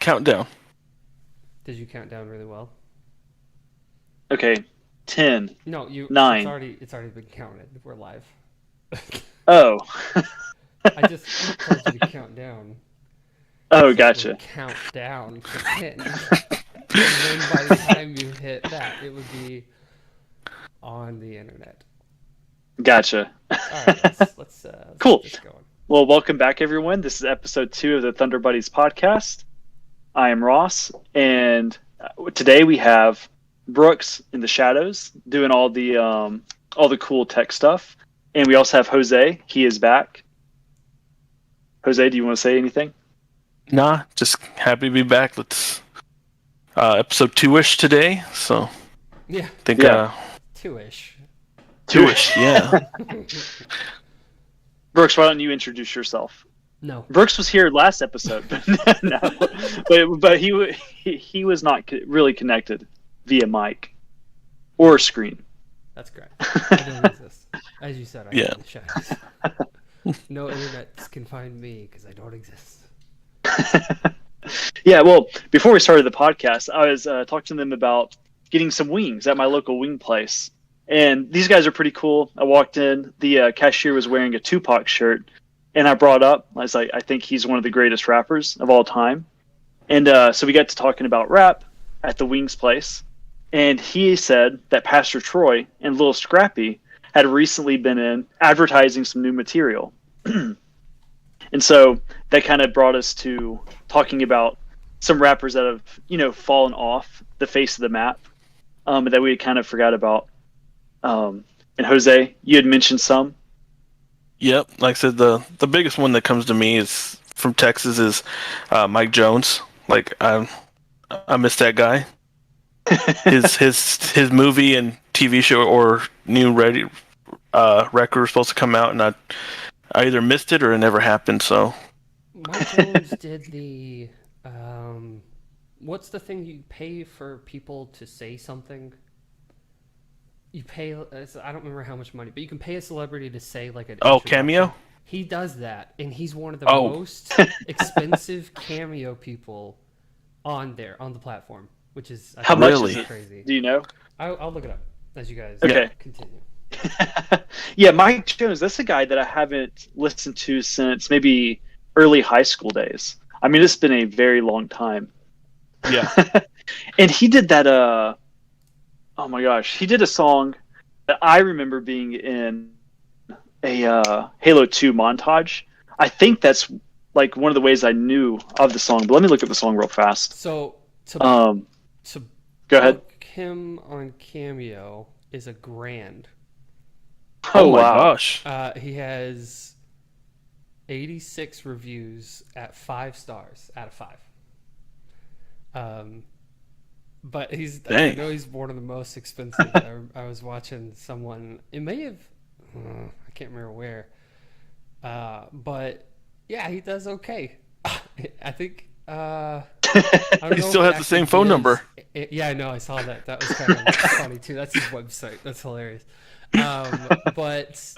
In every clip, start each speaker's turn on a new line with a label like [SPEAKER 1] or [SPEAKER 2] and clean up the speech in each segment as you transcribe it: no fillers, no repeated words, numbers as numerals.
[SPEAKER 1] count down.
[SPEAKER 2] Did you count down really well?
[SPEAKER 3] Okay, 10,
[SPEAKER 2] No, you. It's
[SPEAKER 3] 9.
[SPEAKER 2] already been counted. We're live.
[SPEAKER 3] Oh,
[SPEAKER 2] I just told you to count down,
[SPEAKER 3] oh,
[SPEAKER 2] so it would
[SPEAKER 3] gotcha.
[SPEAKER 2] count down to 10. And then by the time you hit that, it would be on the internet.
[SPEAKER 3] Gotcha.
[SPEAKER 2] All right, let's get
[SPEAKER 3] Cool.
[SPEAKER 2] this going.
[SPEAKER 3] Well, welcome back, everyone. This is episode 2 of the Thunder Buddies podcast. I am Ross, and today we have Brooks in the shadows doing all the cool tech stuff, and we also have Jose. He is back. Jose, do you want to say anything?
[SPEAKER 1] Nah, just happy to be back. Let's episode 2-ish today. So I
[SPEAKER 2] Yeah,
[SPEAKER 1] think
[SPEAKER 3] Yeah.
[SPEAKER 2] two-ish.
[SPEAKER 1] 2-ish, yeah.
[SPEAKER 3] Brooks, why don't you introduce yourself?
[SPEAKER 2] No,
[SPEAKER 3] Brooks was here last episode, but no, but he was not really connected via mic or screen.
[SPEAKER 2] that's correct. I don't exist. As you said, I
[SPEAKER 1] Yeah.
[SPEAKER 2] am in the shadows. No internet can find me because I don't exist.
[SPEAKER 3] Yeah, well, before we started the podcast, I was talking to them about getting some wings at my local wing place. And these guys are pretty cool. I walked in, the cashier was wearing a Tupac shirt, and I brought up, I was like, I think he's one of the greatest rappers of all time. And so we got to talking about rap at the wings place. And he said that Pastor Troy and Lil Scrappy had recently been in advertising some new material. And so that kind of brought us to talking about some rappers that have, fallen off the face of the map, that we kind of forgot about. And Jose, you had mentioned some.
[SPEAKER 1] Yep. Like I said, the biggest one that comes to me is from Texas is Mike Jones. Like I miss that guy. His movie and TV show or new record was supposed to come out, and I either missed it or it never happened. So
[SPEAKER 2] Mike Jones did the what's the thing you pay for people to say something? You pay. I don't remember how much money, but you can pay a celebrity to say like an.
[SPEAKER 1] Cameo.
[SPEAKER 2] He does that, and he's one of the
[SPEAKER 1] Oh.
[SPEAKER 2] most expensive cameo people on the platform, which is
[SPEAKER 3] How much
[SPEAKER 1] Really?
[SPEAKER 3] is it?
[SPEAKER 2] crazy.
[SPEAKER 3] Do you know?
[SPEAKER 2] I'll look it up as you guys
[SPEAKER 3] Okay.
[SPEAKER 2] continue.
[SPEAKER 3] Yeah, Mike Jones, that's a guy that I haven't listened to since maybe early high school days. I mean, it's been a very long time.
[SPEAKER 1] Yeah.
[SPEAKER 3] And he did that oh my gosh, he did a song that I remember being in a Halo 2 montage. I think that's like one of the ways I knew of the song, but let me look at the song real fast.
[SPEAKER 2] So to to
[SPEAKER 3] Go ahead.
[SPEAKER 2] book him on Cameo is $1,000.
[SPEAKER 1] Oh my
[SPEAKER 3] wow.
[SPEAKER 1] gosh.
[SPEAKER 2] He has 86 reviews at 5 stars out of 5. But I
[SPEAKER 1] Dang.
[SPEAKER 2] know he's one of the most expensive. I was watching someone. It may have. I can't remember where. But yeah, he does okay. I think. I don't
[SPEAKER 1] He
[SPEAKER 2] know
[SPEAKER 1] still
[SPEAKER 2] if
[SPEAKER 1] has the
[SPEAKER 2] it
[SPEAKER 1] same
[SPEAKER 2] actually
[SPEAKER 1] phone
[SPEAKER 2] is.
[SPEAKER 1] number.
[SPEAKER 2] Yeah, I know. I saw that. That was kind of funny too. That's his website. That's hilarious. But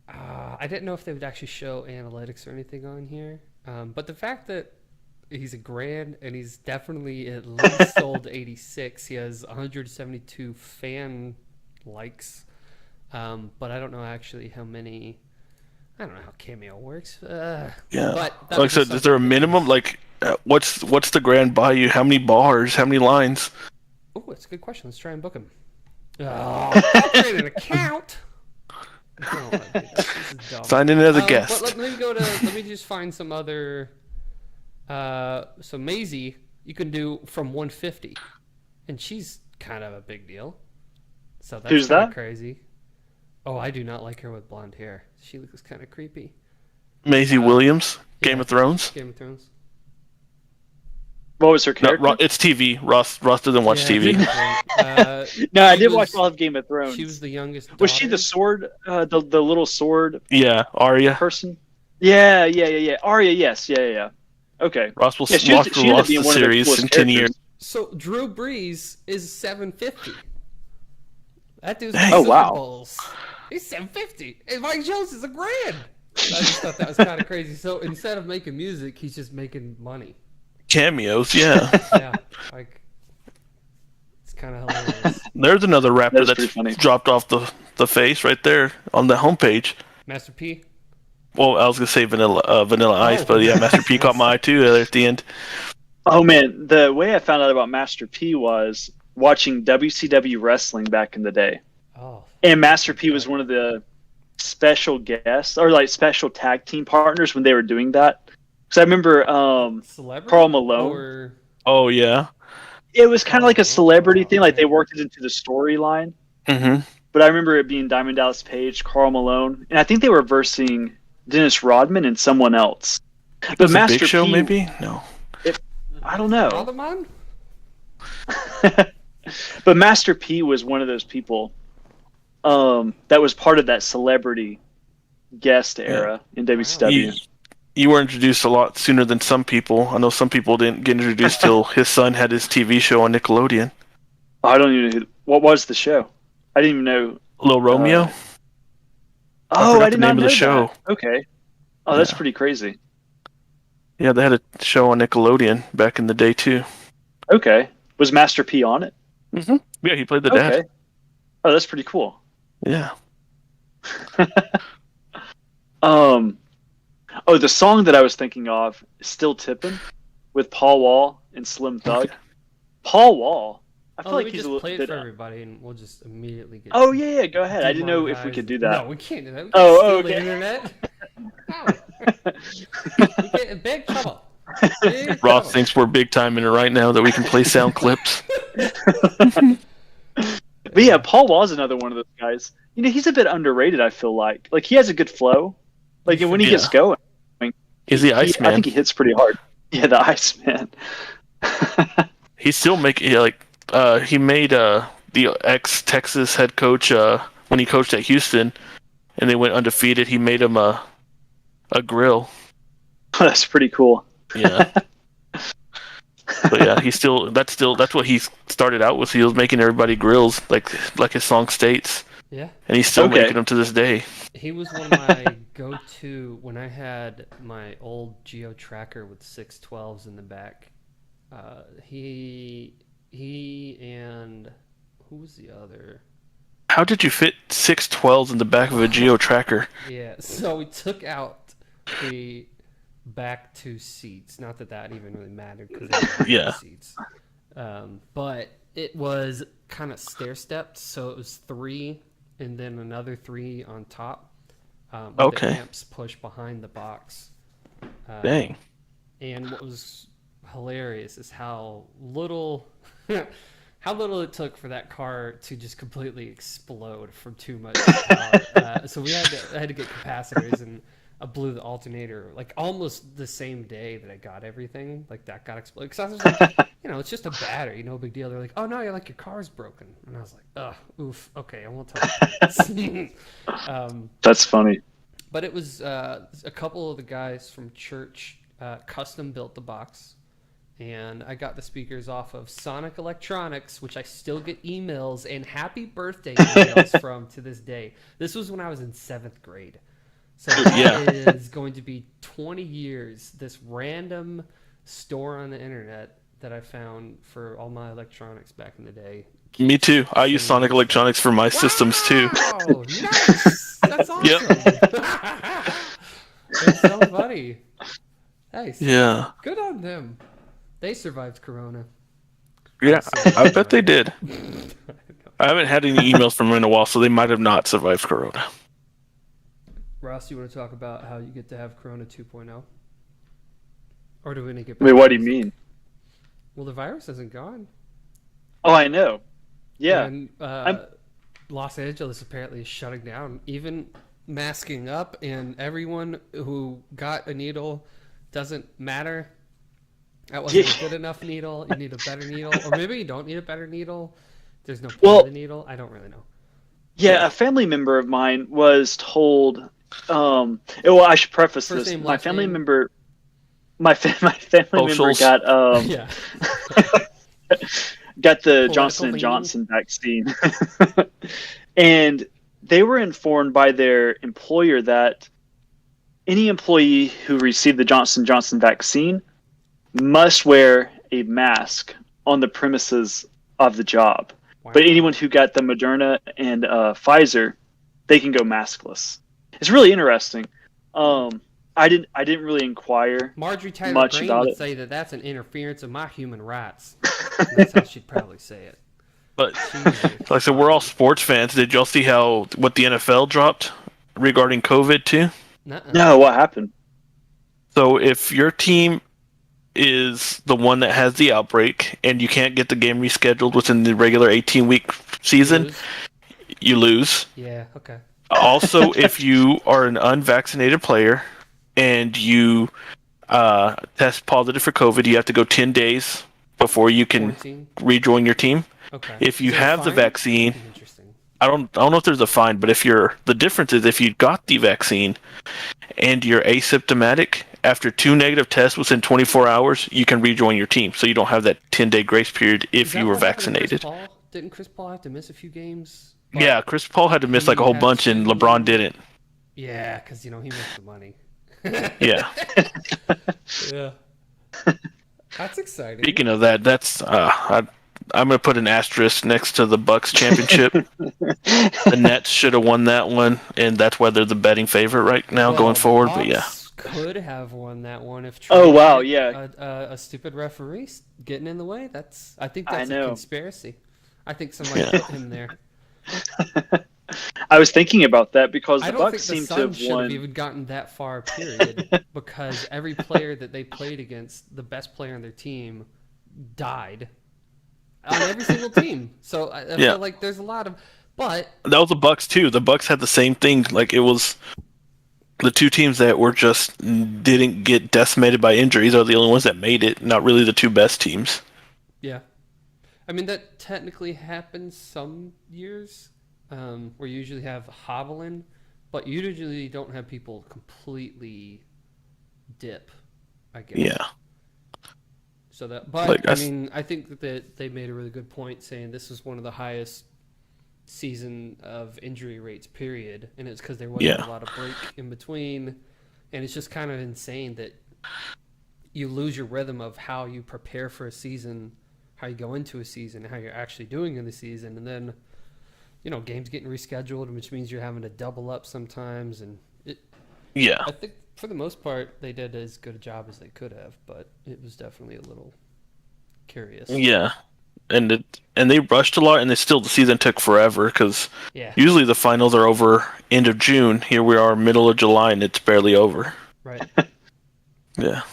[SPEAKER 2] I didn't know if they would actually show analytics or anything on here. But the fact that he's $1,000 and he's definitely at least sold 86. He has 172 fan likes. But I don't know actually how many. I don't know how Cameo works.
[SPEAKER 1] Yeah.
[SPEAKER 2] But that
[SPEAKER 1] Like I
[SPEAKER 2] was
[SPEAKER 1] said,
[SPEAKER 2] just
[SPEAKER 1] is there a
[SPEAKER 2] something-
[SPEAKER 1] minimum? Like, what's the grand buy-you? How many bars? How many lines?
[SPEAKER 2] Oh, that's a good question. Let's try and book him. Oh, I'll create an account. No, this is dumb.
[SPEAKER 1] Sign in as a
[SPEAKER 2] But
[SPEAKER 1] guest.
[SPEAKER 2] let me go to. Let me just find some other. So Maisie, you can do from 150, and she's kind of a big deal. So that's
[SPEAKER 3] Who's
[SPEAKER 2] kinda
[SPEAKER 3] that?
[SPEAKER 2] crazy. Oh, I do not like her with blonde hair. She looks kind of creepy.
[SPEAKER 1] Maisie Williams, Game
[SPEAKER 2] Yeah.
[SPEAKER 1] of Thrones.
[SPEAKER 2] Game of Thrones.
[SPEAKER 3] What was her
[SPEAKER 1] No,
[SPEAKER 3] character?
[SPEAKER 1] It's TV. Ross doesn't watch
[SPEAKER 2] Yeah,
[SPEAKER 1] TV.
[SPEAKER 2] Game of Thrones.
[SPEAKER 3] No, I
[SPEAKER 2] she
[SPEAKER 3] did
[SPEAKER 2] was-
[SPEAKER 3] watch all of Game of Thrones.
[SPEAKER 2] She was the youngest.
[SPEAKER 3] Was she the
[SPEAKER 2] daughter.
[SPEAKER 3] sword, the little sword
[SPEAKER 1] Yeah, Arya.
[SPEAKER 3] person? Yeah. Arya, yes, yeah. Okay.
[SPEAKER 1] Ross will
[SPEAKER 3] Yeah, she was-
[SPEAKER 1] watch
[SPEAKER 3] she ended
[SPEAKER 1] the
[SPEAKER 3] up being one of the
[SPEAKER 1] series
[SPEAKER 3] coolest
[SPEAKER 1] in 10 years.
[SPEAKER 3] characters.
[SPEAKER 2] So Drew Brees is 750. That dude's
[SPEAKER 1] Dang.
[SPEAKER 2] got
[SPEAKER 3] Oh,
[SPEAKER 2] Super
[SPEAKER 3] wow.
[SPEAKER 2] Bowls. He's 750. And Mike Jones is $1,000. I just thought that was kind of crazy. So instead of making music, he's just making money.
[SPEAKER 1] Cameos, yeah.
[SPEAKER 2] Yeah, like it's kind of hilarious.
[SPEAKER 1] There's another rapper
[SPEAKER 3] That's
[SPEAKER 1] that's
[SPEAKER 3] pretty funny.
[SPEAKER 1] dropped off the face right there on the homepage.
[SPEAKER 2] Master P.
[SPEAKER 1] Well, I was gonna say Vanilla Ice,
[SPEAKER 2] Oh,
[SPEAKER 1] but yeah, Master P caught
[SPEAKER 2] nice.
[SPEAKER 1] my eye too there at the end.
[SPEAKER 3] Oh man, the way I found out about Master P was watching WCW wrestling back in the day,
[SPEAKER 2] Oh,
[SPEAKER 3] and Master P was one of the special guests or like special tag team partners when they were doing that. Because I remember
[SPEAKER 2] celebrity
[SPEAKER 3] Karl Malone.
[SPEAKER 2] or
[SPEAKER 1] Oh yeah.
[SPEAKER 3] It was kind of like a celebrity thing, like
[SPEAKER 2] okay.
[SPEAKER 3] they worked it into the storyline.
[SPEAKER 1] Mm-hmm.
[SPEAKER 3] But I remember it being Diamond Dallas Page, Karl Malone, and I think they were versing Dennis Rodman and someone else. But
[SPEAKER 1] Was it
[SPEAKER 3] Master
[SPEAKER 1] Big Show
[SPEAKER 3] P,
[SPEAKER 1] maybe? No.
[SPEAKER 3] I don't know.
[SPEAKER 2] Alderman?
[SPEAKER 3] But Master P was one of those people that was part of that celebrity guest era in WCW.
[SPEAKER 1] You were introduced a lot sooner than some people. I know some people didn't get introduced till his son had his TV show on Nickelodeon.
[SPEAKER 3] I don't even know what was the show. I didn't even know.
[SPEAKER 1] Little Romeo.
[SPEAKER 3] Oh,
[SPEAKER 1] forgot
[SPEAKER 3] I did
[SPEAKER 1] the name
[SPEAKER 3] not
[SPEAKER 1] of
[SPEAKER 3] know
[SPEAKER 1] the show.
[SPEAKER 3] that. Okay. Oh, that's
[SPEAKER 1] Yeah.
[SPEAKER 3] pretty crazy.
[SPEAKER 1] Yeah, they had a show on Nickelodeon back in the day too.
[SPEAKER 3] Okay. Was Master P on it?
[SPEAKER 1] Mm-hmm. Yeah, he played the
[SPEAKER 3] Okay.
[SPEAKER 1] dad.
[SPEAKER 3] Oh, that's pretty cool.
[SPEAKER 1] Yeah.
[SPEAKER 3] Oh, the song that I was thinking of, "Still Tippin'," with Paul Wall and Slim Thug.
[SPEAKER 1] Okay.
[SPEAKER 3] Paul Wall, I feel
[SPEAKER 2] Oh, let
[SPEAKER 3] like
[SPEAKER 2] me
[SPEAKER 3] he's a
[SPEAKER 2] just
[SPEAKER 3] little
[SPEAKER 2] play it
[SPEAKER 3] bit.
[SPEAKER 2] for everybody, and we'll just immediately get.
[SPEAKER 3] Oh yeah, go ahead. I didn't know if we
[SPEAKER 2] demonetized.
[SPEAKER 3] could do that.
[SPEAKER 2] No, we can't do that. We can't
[SPEAKER 3] Oh,
[SPEAKER 2] steal
[SPEAKER 3] okay.
[SPEAKER 2] the internet. No. We get in big trouble. Big
[SPEAKER 1] Ross
[SPEAKER 2] trouble.
[SPEAKER 1] thinks we're big time in it right now that we can play sound clips.
[SPEAKER 3] But yeah, Paul Wall's another one of those guys. You know, he's a bit underrated. I feel like he has a good flow. Like and when he
[SPEAKER 1] Yeah.
[SPEAKER 3] gets going,
[SPEAKER 1] Is the
[SPEAKER 3] I
[SPEAKER 1] Iceman?
[SPEAKER 3] think he hits pretty hard. Yeah, the Iceman.
[SPEAKER 1] He's still making he made the ex Texas head coach when he coached at Houston, and they went undefeated. He made him a grill.
[SPEAKER 3] That's pretty cool.
[SPEAKER 1] Yeah. But yeah, that's what he started out with. He was making everybody grills, like his song states,
[SPEAKER 2] Yeah,
[SPEAKER 1] and he's still
[SPEAKER 3] Okay.
[SPEAKER 1] making them to this day.
[SPEAKER 2] he was one of my go-to when I had my old Geo tracker with 612s in the back. He and who was the other?
[SPEAKER 1] How did you fit 612s in the back of a Geo tracker?
[SPEAKER 2] Yeah, so we took out the back two seats. Not that that even really mattered because they were
[SPEAKER 1] Yeah.
[SPEAKER 2] seats. But it was kind of stair stepped, so it was 3 and then another 3 on top. With
[SPEAKER 1] Okay.
[SPEAKER 2] The amps pushed behind the box.
[SPEAKER 1] Dang.
[SPEAKER 2] And what was hilarious is how little how little it took for that car to just completely explode from too much power. So I had to get capacitors, and I blew the alternator like almost the same day that I got everything. Like that got exploded. Because I was like, it's just a battery, no big deal. They're like, oh no, you're like your car's broken, and I was like, ugh, oof, okay, I won't tell you.
[SPEAKER 3] That's funny.
[SPEAKER 2] But it was a couple of the guys from church custom built the box, and I got the speakers off of Sonic Electronics, which I still get emails and happy birthday emails from to this day. This was when I was in 7th grade. So
[SPEAKER 1] Yeah.
[SPEAKER 2] it is going to be 20 years, this random store on the internet that I found for all my electronics back in the day.
[SPEAKER 1] Me too. I use Sonic Electronics for my systems too.
[SPEAKER 2] Wow, nice! That's awesome.
[SPEAKER 1] Yep.
[SPEAKER 2] That's so funny. Nice.
[SPEAKER 1] Yeah.
[SPEAKER 2] Good on them. They survived Corona.
[SPEAKER 1] Yeah. I bet they did. I haven't had any emails from them in a while, so they might have not survived Corona.
[SPEAKER 2] Ross, you want to talk about how you get to have Corona 2.0? Or do we need to get
[SPEAKER 3] I mean, what do you mean?
[SPEAKER 2] Well, the virus isn't gone.
[SPEAKER 3] Oh, I know. Yeah.
[SPEAKER 2] And Los Angeles apparently is shutting down, even masking up, and everyone who got a needle doesn't matter. That wasn't a good enough needle. You need a better needle. Or maybe you don't need a better needle. There's no point in the needle. I don't really know.
[SPEAKER 3] Yeah, a family member of mine was told. Well, I should preface
[SPEAKER 2] First
[SPEAKER 3] this.
[SPEAKER 2] name,
[SPEAKER 3] My
[SPEAKER 2] last
[SPEAKER 3] family
[SPEAKER 2] name?
[SPEAKER 3] member, my family member
[SPEAKER 1] Socials.
[SPEAKER 3] got
[SPEAKER 2] Yeah.
[SPEAKER 3] got the
[SPEAKER 2] Political
[SPEAKER 3] Johnson and
[SPEAKER 2] leaning.
[SPEAKER 3] Johnson vaccine, and they were informed by their employer that any employee who received the Johnson and Johnson vaccine must wear a mask on the premises of the job.
[SPEAKER 2] Wow.
[SPEAKER 3] But anyone who got the Moderna and Pfizer, they can go maskless. It's really interesting. I didn't really inquire
[SPEAKER 2] Marjorie Taylor
[SPEAKER 3] much
[SPEAKER 2] Greene
[SPEAKER 3] about
[SPEAKER 2] would
[SPEAKER 3] it.
[SPEAKER 2] say that that's an interference of my human rights. That's how she'd probably say it.
[SPEAKER 1] But
[SPEAKER 2] Jesus.
[SPEAKER 1] like I said, we're all sports fans. Did y'all see what the NFL dropped regarding COVID too?
[SPEAKER 2] Nuh-uh.
[SPEAKER 3] No, what happened?
[SPEAKER 1] So if your team is the one that has the outbreak and you can't get the game rescheduled within the regular 18-week season,
[SPEAKER 2] Lose?
[SPEAKER 1] you lose.
[SPEAKER 2] Yeah, okay.
[SPEAKER 1] Also, if you are an unvaccinated player and you test positive for COVID, you have to go 10 days before you can
[SPEAKER 2] 14?
[SPEAKER 1] rejoin your team.
[SPEAKER 2] Okay.
[SPEAKER 1] If you
[SPEAKER 2] Is there a
[SPEAKER 1] have the
[SPEAKER 2] fine?
[SPEAKER 1] vaccine,
[SPEAKER 2] Interesting.
[SPEAKER 1] I don't know if there's a fine, but the difference is if you got the vaccine and you're asymptomatic, after 2 negative tests within 24 hours, you can rejoin your team. So you don't have that 10-day grace period
[SPEAKER 2] Is
[SPEAKER 1] if
[SPEAKER 2] that
[SPEAKER 1] you were
[SPEAKER 2] what happened to Chris
[SPEAKER 1] vaccinated.
[SPEAKER 2] Paul? Didn't Chris Paul have to miss a few games?
[SPEAKER 1] Yeah, Chris Paul had to miss
[SPEAKER 2] he
[SPEAKER 1] like a whole
[SPEAKER 2] had
[SPEAKER 1] bunch, and
[SPEAKER 2] to-
[SPEAKER 1] LeBron didn't.
[SPEAKER 2] Yeah, because, he makes the money.
[SPEAKER 1] Yeah.
[SPEAKER 2] Yeah. That's exciting.
[SPEAKER 1] Speaking of that, I'm gonna put an asterisk next to the Bucks championship. The Nets should have won that one, and that's why they're the betting favorite right now going forward. But yeah,
[SPEAKER 2] Bucks could have won that one if Trey
[SPEAKER 3] Oh, wow,
[SPEAKER 2] didn't-
[SPEAKER 3] yeah.
[SPEAKER 2] a stupid referee getting in the way. I think
[SPEAKER 3] I
[SPEAKER 2] that's a
[SPEAKER 3] know.
[SPEAKER 2] conspiracy. I think somebody
[SPEAKER 1] Yeah.
[SPEAKER 2] put him there.
[SPEAKER 3] I was thinking about that because
[SPEAKER 2] I
[SPEAKER 3] the
[SPEAKER 2] don't
[SPEAKER 3] Bucks
[SPEAKER 2] think the
[SPEAKER 3] seem to
[SPEAKER 2] Suns
[SPEAKER 3] have
[SPEAKER 2] should
[SPEAKER 3] won.
[SPEAKER 2] have even gotten that far, period, because every player that they played against, the best player on their team, died on every single team. So I
[SPEAKER 1] Yeah.
[SPEAKER 2] feel like there's a lot of, but
[SPEAKER 1] that was the Bucks too. The Bucks had the same thing. Like it was the two teams that were just didn't get decimated by injuries are the only ones that made it. Not really the two best teams.
[SPEAKER 2] yeah, I mean that technically happens some years, where you usually have hobbling, but you usually don't have people completely dip, I guess.
[SPEAKER 1] Yeah.
[SPEAKER 2] So but
[SPEAKER 1] Like,
[SPEAKER 2] I
[SPEAKER 1] that's-
[SPEAKER 2] mean, I think that they made a really good point saying this was one of the highest season of injury rates, period, and it's because there wasn't
[SPEAKER 1] Yeah.
[SPEAKER 2] a lot of break in between, and it's just kind of insane that you lose your rhythm of how you prepare for a season, how you go into a season, how you're actually doing in the season, and then games getting rescheduled, which means you're having to double up sometimes, and
[SPEAKER 1] Yeah.
[SPEAKER 2] I think for the most part they did as good a job as they could have, but it was definitely a little curious.
[SPEAKER 1] Yeah. And they rushed a lot, and the season took forever because
[SPEAKER 2] Yeah,
[SPEAKER 1] usually the finals are over end of June. Here we are, middle of July, and it's barely over.
[SPEAKER 2] right.
[SPEAKER 1] Yeah.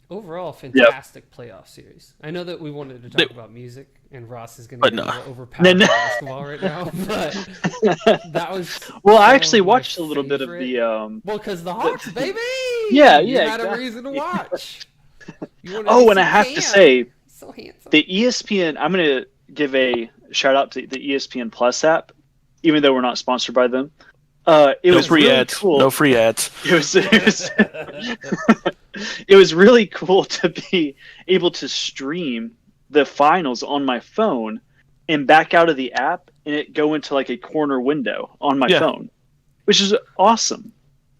[SPEAKER 2] Overall, fantastic playoff series. I know that we wanted to talk about music, and Ross is going to
[SPEAKER 1] But
[SPEAKER 2] get
[SPEAKER 1] no.
[SPEAKER 2] a little overpowered
[SPEAKER 3] No, no.
[SPEAKER 2] by basketball right now, but that was
[SPEAKER 3] Well, I
[SPEAKER 2] some
[SPEAKER 3] actually
[SPEAKER 2] of my
[SPEAKER 3] watched a little bit of
[SPEAKER 2] favorite-
[SPEAKER 3] the.
[SPEAKER 2] Well, because the Hawks, baby!
[SPEAKER 3] Yeah,
[SPEAKER 2] You
[SPEAKER 3] yeah,
[SPEAKER 2] had a
[SPEAKER 3] exactly.
[SPEAKER 2] reason to watch. You wanted
[SPEAKER 3] Oh,
[SPEAKER 2] to
[SPEAKER 3] and I
[SPEAKER 2] see
[SPEAKER 3] have to
[SPEAKER 2] Cam.
[SPEAKER 3] say,
[SPEAKER 2] So handsome.
[SPEAKER 3] the ESPN. I'm going to give a shout out to the ESPN Plus app, even though we're not sponsored by them. It
[SPEAKER 1] No
[SPEAKER 3] was
[SPEAKER 1] free
[SPEAKER 3] really
[SPEAKER 1] ads.
[SPEAKER 3] cool.
[SPEAKER 1] No free ads.
[SPEAKER 3] It was really cool to be able to stream the finals on my phone and back out of the app and it go into like a corner window on my
[SPEAKER 1] Yeah.
[SPEAKER 3] phone, which is awesome.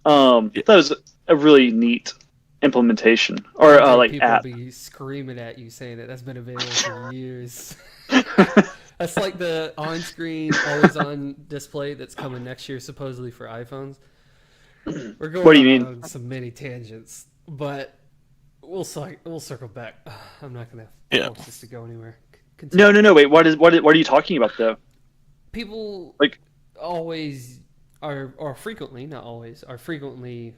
[SPEAKER 1] Yeah.
[SPEAKER 3] That was a really neat implementation or
[SPEAKER 2] I'm sure
[SPEAKER 3] like
[SPEAKER 2] people
[SPEAKER 3] app.
[SPEAKER 2] be screaming at you saying that that's been available for years. That's like the on-screen, always-on display that's coming next year, supposedly for iPhones. We're going
[SPEAKER 3] What do you mean?
[SPEAKER 2] on some mini tangents, but we'll circle back. I'm not gonna
[SPEAKER 1] Yeah.
[SPEAKER 2] force this to go anywhere. Continue.
[SPEAKER 3] No. Wait, what are you talking about though?
[SPEAKER 2] People
[SPEAKER 3] Like-
[SPEAKER 2] always are frequently, not always, are frequently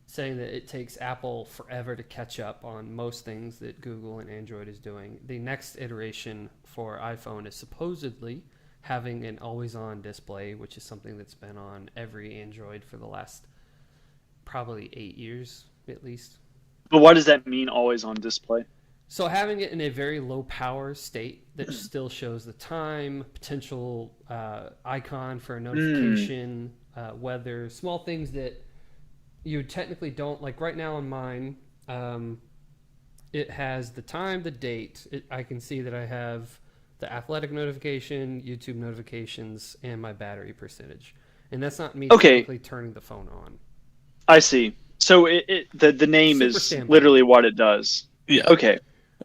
[SPEAKER 2] saying that it takes Apple forever to catch up on most things that Google and Android is doing. The next iteration for iPhone is supposedly having an always-on display, which is something that's been on every Android for the last probably 8 years at least.
[SPEAKER 3] But what does that mean? Always on display?
[SPEAKER 2] So having it in a very low power state that still shows the time, potential icon for a notification, weather, small things that you technically don't like. Right now on mine, it has the time, the date. I can see that I have the athletic notification, YouTube notifications, and my battery percentage. And that's not me
[SPEAKER 3] Okay.
[SPEAKER 2] technically turning the phone on.
[SPEAKER 3] I see. So the name
[SPEAKER 2] Super
[SPEAKER 3] is
[SPEAKER 2] standby.
[SPEAKER 3] literally what it does.
[SPEAKER 1] Yeah.
[SPEAKER 3] Okay.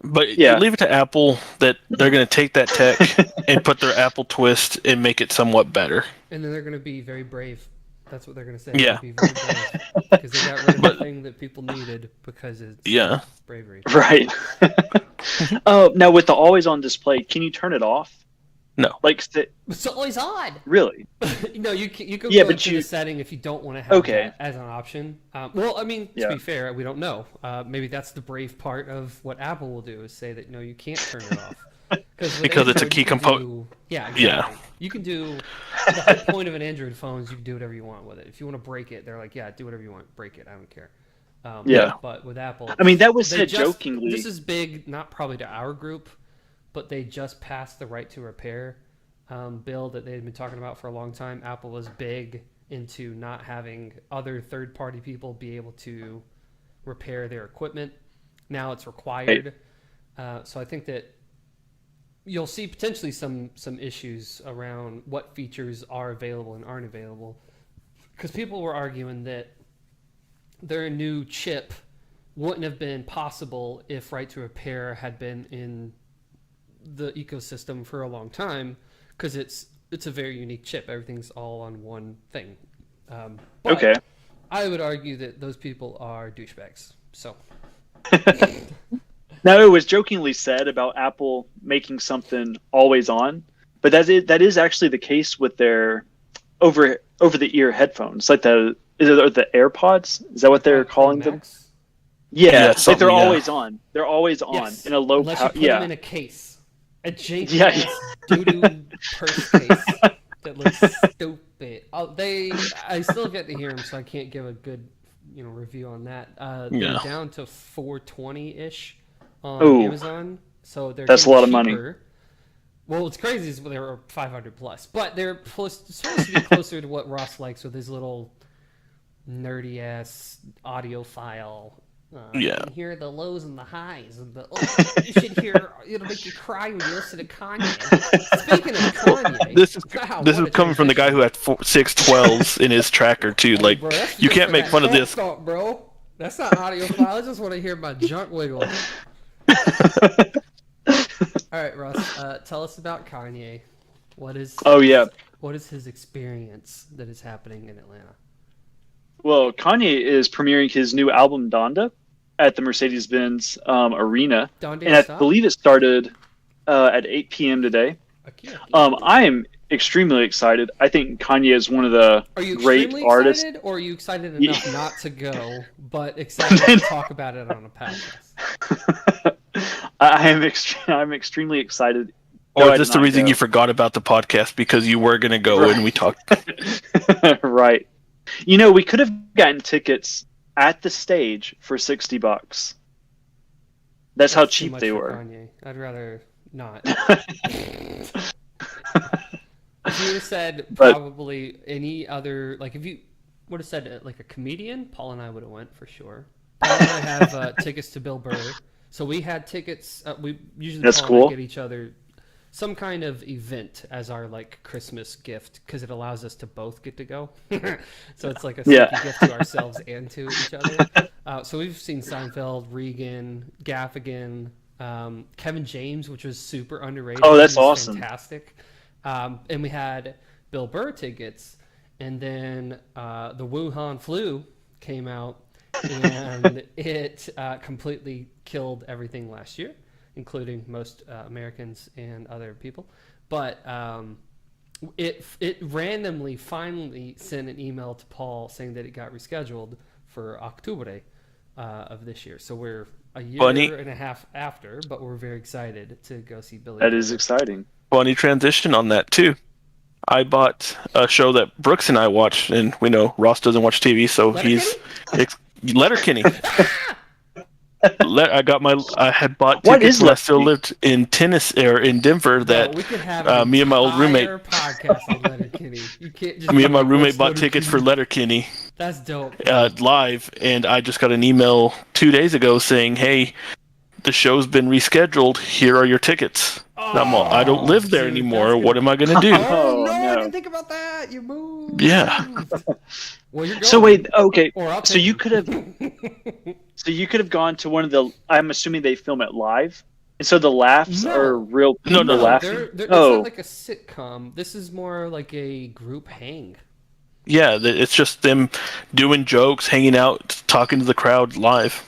[SPEAKER 1] But
[SPEAKER 3] Yeah.
[SPEAKER 1] leave it to Apple that they're going to take that tech and put their Apple twist and make it somewhat better.
[SPEAKER 2] And then they're going to be very brave. That's what they're going to say.
[SPEAKER 1] Yeah.
[SPEAKER 2] Be very brave. Because they got rid of the thing that people needed because it's bravery.
[SPEAKER 3] Right. Now with the always on display, can you turn it off?
[SPEAKER 1] No.
[SPEAKER 3] Like,
[SPEAKER 2] It's always on.
[SPEAKER 3] really?
[SPEAKER 2] No, you can go into the setting if you don't want to have that as an option. Well, I mean, to be fair, we don't know. Maybe that's the brave part of what Apple will do is say that no, you can't turn it off.
[SPEAKER 1] Because it's a key component.
[SPEAKER 2] Yeah, exactly. Yeah. You can do the whole point of an Android phone is you can do whatever you want with it. If you want to break it, they're like, yeah, do whatever you want, break it, I don't care. But with Apple,
[SPEAKER 3] I mean, that was said jokingly.
[SPEAKER 2] This is big, not probably to our group, but they just passed the right to repair bill that they had been talking about for a long time. Apple was big into not having other third-party people be able to repair their equipment. Now it's required. So I think that you'll see potentially some issues around what features are available and aren't available. Because people were arguing that their new chip wouldn't have been possible if right to repair had been in the ecosystem for a long time, because it's a very unique chip. Everything's all on one thing. But I would argue that those people are douchebags. So
[SPEAKER 3] Now, it was jokingly said about Apple making something always on, but that is actually the case with their over the ear headphones, like the AirPods. Is that what they're calling them? Yeah, like they're always on. They're always on in a low
[SPEAKER 2] power. Unless you put them in a case, a janky doo-doo purse case that looks stupid. I still get to hear them, so I can't give a good review on that. They're down to $420-ish on Amazon, so that's
[SPEAKER 3] a lot of money.
[SPEAKER 2] Well, what's crazy is they were 500 plus, but they're supposed to be closer to what Ross likes with his little nerdy ass audio file. You can hear the lows and the highs, and you should hear. It'll make you cry when you listen to Kanye. Speaking of Kanye,
[SPEAKER 1] this is coming from the guy who had 612s in his tracker too. Like,
[SPEAKER 2] bro,
[SPEAKER 1] you can't make fun of this,
[SPEAKER 2] bro. That's not audio file. I just want to hear my junk wiggle. All right, Russ. Tell us about Kanye. What is his experience that is happening in Atlanta?
[SPEAKER 3] Well, Kanye is premiering his new album Donda at the Mercedes-Benz Arena, and I believe it started at 8 p.m. today. I am extremely excited. I think Kanye is one of the great artists.
[SPEAKER 2] Excited, or are you excited enough not to go, but excited to talk about it on a podcast?
[SPEAKER 3] I'm extremely excited.
[SPEAKER 1] Or is this the reason you forgot about the podcast because you were going to go and we talked?
[SPEAKER 3] Right. We could have gotten tickets at the stage for $60. That's how cheap they were.
[SPEAKER 2] Kanye. I'd rather not. If you would have said probably any other, like if you would have said like a comedian, Paul and I would have went for sure. Paul and I have tickets to Bill Burr, so we had tickets. We usually get each other some kind of event as our like Christmas gift because it allows us to both get to go. So it's like a gift to ourselves and to each other. So we've seen Seinfeld, Regan, Gaffigan, Kevin James, which was super underrated.
[SPEAKER 3] Oh, that's awesome.
[SPEAKER 2] Fantastic. And we had Bill Burr tickets, and then the Wuhan flu came out, and it completely killed everything last year, including most Americans and other people. But it randomly finally sent an email to Paul saying that it got rescheduled for October of this year. So we're a year and a half after, but we're very excited to go see Billy.
[SPEAKER 3] That is exciting.
[SPEAKER 1] Funny transition on that too. I bought a show that Brooks and I watch, and we know Ross doesn't watch TV, so Letterkenny. I had bought tickets when I still lived in Denver. Me and my old roommate. Me and my roommate bought tickets for Letterkenny.
[SPEAKER 2] That's dope.
[SPEAKER 1] Live, and I just got an email 2 days ago saying, "Hey, the show's been rescheduled. Here are your tickets." I don't live there anymore. What am I going to do?
[SPEAKER 2] No. even think about that. You moved.
[SPEAKER 1] Yeah.
[SPEAKER 2] Well, you're going.
[SPEAKER 3] So wait, okay.
[SPEAKER 2] Or I'll
[SPEAKER 3] So
[SPEAKER 2] take
[SPEAKER 3] you could have, so you could have gone to one of the. I'm assuming they film it live, and so the laughs
[SPEAKER 2] No.
[SPEAKER 3] are real
[SPEAKER 1] No,
[SPEAKER 3] people
[SPEAKER 1] no, no.
[SPEAKER 3] laughing.
[SPEAKER 2] It's
[SPEAKER 3] Oh,
[SPEAKER 2] not like a sitcom. This is more like a group hang.
[SPEAKER 1] Yeah, it's just them doing jokes, hanging out, talking to the crowd live.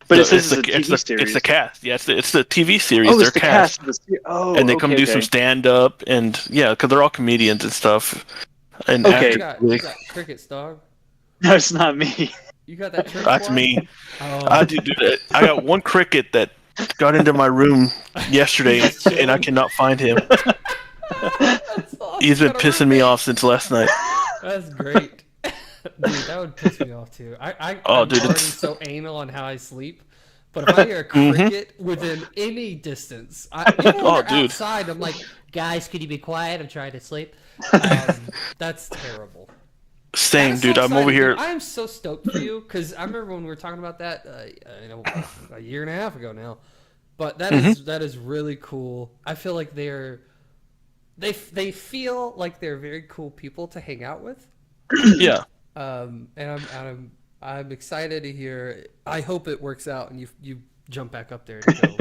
[SPEAKER 3] but it
[SPEAKER 1] So
[SPEAKER 3] says it's a TV series.
[SPEAKER 1] It's the cast. Yeah, it's the TV series.
[SPEAKER 3] Oh,
[SPEAKER 1] They're
[SPEAKER 3] it's the
[SPEAKER 1] cast,
[SPEAKER 3] cast of the series. Oh,
[SPEAKER 1] and they come
[SPEAKER 3] okay,
[SPEAKER 1] do
[SPEAKER 3] okay.
[SPEAKER 1] some stand up, and yeah, because they're all comedians and stuff. And
[SPEAKER 3] Okay.
[SPEAKER 2] You got crickets, dog.
[SPEAKER 3] No, it's not me.
[SPEAKER 2] You got that trick?
[SPEAKER 1] that's
[SPEAKER 2] one?
[SPEAKER 1] me.
[SPEAKER 2] Oh.
[SPEAKER 1] I do that. I got one cricket that got into my room yesterday,
[SPEAKER 2] He's
[SPEAKER 1] and I
[SPEAKER 2] chilling.
[SPEAKER 1] cannot find him.
[SPEAKER 2] That's awesome.
[SPEAKER 1] He's been
[SPEAKER 2] Got a
[SPEAKER 1] pissing me
[SPEAKER 2] roommate.
[SPEAKER 1] off since last night.
[SPEAKER 2] That's great. Dude, that would piss me off too. I'm
[SPEAKER 1] dude,
[SPEAKER 2] already
[SPEAKER 1] it's-
[SPEAKER 2] so anal on how I sleep. But if I hear a
[SPEAKER 1] Mhm.
[SPEAKER 2] cricket within any distance, even when
[SPEAKER 1] Oh,
[SPEAKER 2] they're
[SPEAKER 1] dude.
[SPEAKER 2] outside, I'm like, guys, could you be quiet? I'm trying to sleep. That's terrible.
[SPEAKER 1] Same,
[SPEAKER 2] That's
[SPEAKER 1] dude.
[SPEAKER 2] so
[SPEAKER 1] I'm over
[SPEAKER 2] exciting,
[SPEAKER 1] here.
[SPEAKER 2] dude. I am so stoked for you because I remember when we were talking about that a year and a half ago now. But that is really cool. I feel like they feel like they're very cool people to hang out with.
[SPEAKER 1] Yeah.
[SPEAKER 2] And I'm excited to hear. I hope it works out and you jump back up there and go.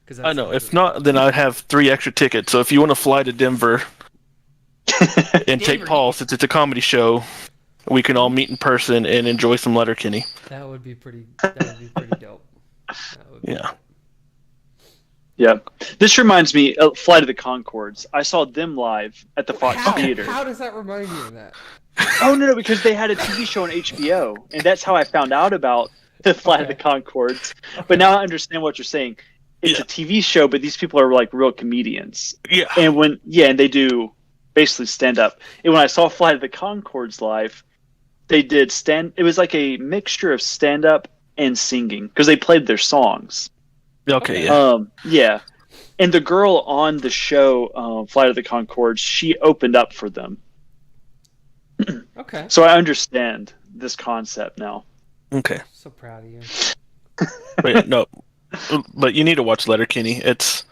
[SPEAKER 2] Cause
[SPEAKER 1] I know. If not, then I'd have 3 extra tickets. So if you want to fly to Denver and take
[SPEAKER 2] Denver.
[SPEAKER 1] Paul, since it's a comedy show, we can all meet in person and enjoy some Letterkenny.
[SPEAKER 2] that would be pretty. That would be pretty dope. That would be
[SPEAKER 1] Yeah.
[SPEAKER 3] Yeah. This reminds me of Flight of the Conchords. I saw them live at the Fox Theater.
[SPEAKER 2] How does that remind you of that?
[SPEAKER 3] Oh, no, because they had a TV show on HBO, and that's how I found out about the Flight of the Conchords. But now I understand what you're saying. It's
[SPEAKER 1] Yeah.
[SPEAKER 3] a TV show, but these people are like real comedians.
[SPEAKER 1] Yeah.
[SPEAKER 3] And and they do basically stand up. And when I saw Flight of the Conchords live, they did it was like a mixture of stand up and singing because they played their songs.
[SPEAKER 1] Okay, yeah.
[SPEAKER 3] Yeah. And the girl on the show, Flight of the Conchords, she opened up for them.
[SPEAKER 2] Okay.
[SPEAKER 3] So I understand this concept now.
[SPEAKER 1] Okay.
[SPEAKER 2] So proud of you.
[SPEAKER 1] But no. But you need to watch Letterkenny. It's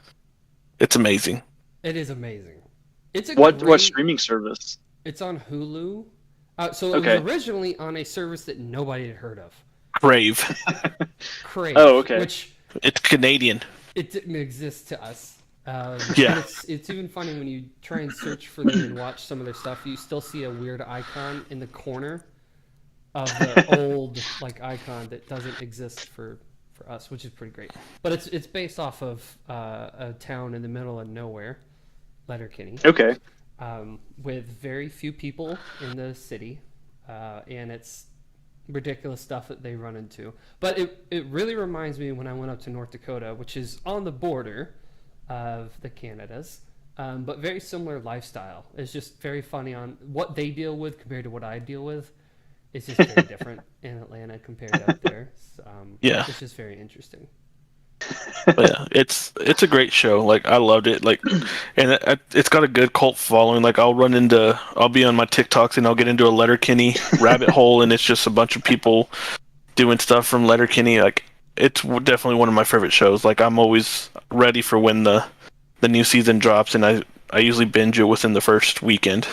[SPEAKER 1] amazing.
[SPEAKER 2] It is amazing. It's a
[SPEAKER 3] What
[SPEAKER 2] great,
[SPEAKER 3] streaming service?
[SPEAKER 2] It's on Hulu. So it
[SPEAKER 3] Okay.
[SPEAKER 2] was originally on a service that nobody had heard of.
[SPEAKER 1] Crave.
[SPEAKER 2] Crave.
[SPEAKER 3] Oh, okay.
[SPEAKER 2] Which
[SPEAKER 1] It's Canadian.
[SPEAKER 2] it didn't exist to us.
[SPEAKER 1] Yeah.
[SPEAKER 2] And it's even funny when you try and search for them and watch some of their stuff, you still see a weird icon in the corner of the old icon that doesn't exist for us, which is pretty great. But it's based off of a town in the middle of nowhere, Letterkenny,
[SPEAKER 3] Okay.
[SPEAKER 2] with very few people in the city, and it's ridiculous stuff that they run into. But it really reminds me when I went up to North Dakota, which is on the border of the Canadas, but very similar lifestyle. It's just very funny on what they deal with compared to what I deal with. It's just very different in Atlanta compared to up there.
[SPEAKER 1] Yeah.
[SPEAKER 2] It's just very interesting.
[SPEAKER 1] But yeah, it's a great show. Like I loved it. Like, and it's got a good cult following. Like I'll be on my TikToks and I'll get into a Letterkenny rabbit hole, and it's just a bunch of people doing stuff from Letterkenny. Like it's definitely one of my favorite shows. Like I'm always ready for when the new season drops, and I usually binge it within the first weekend.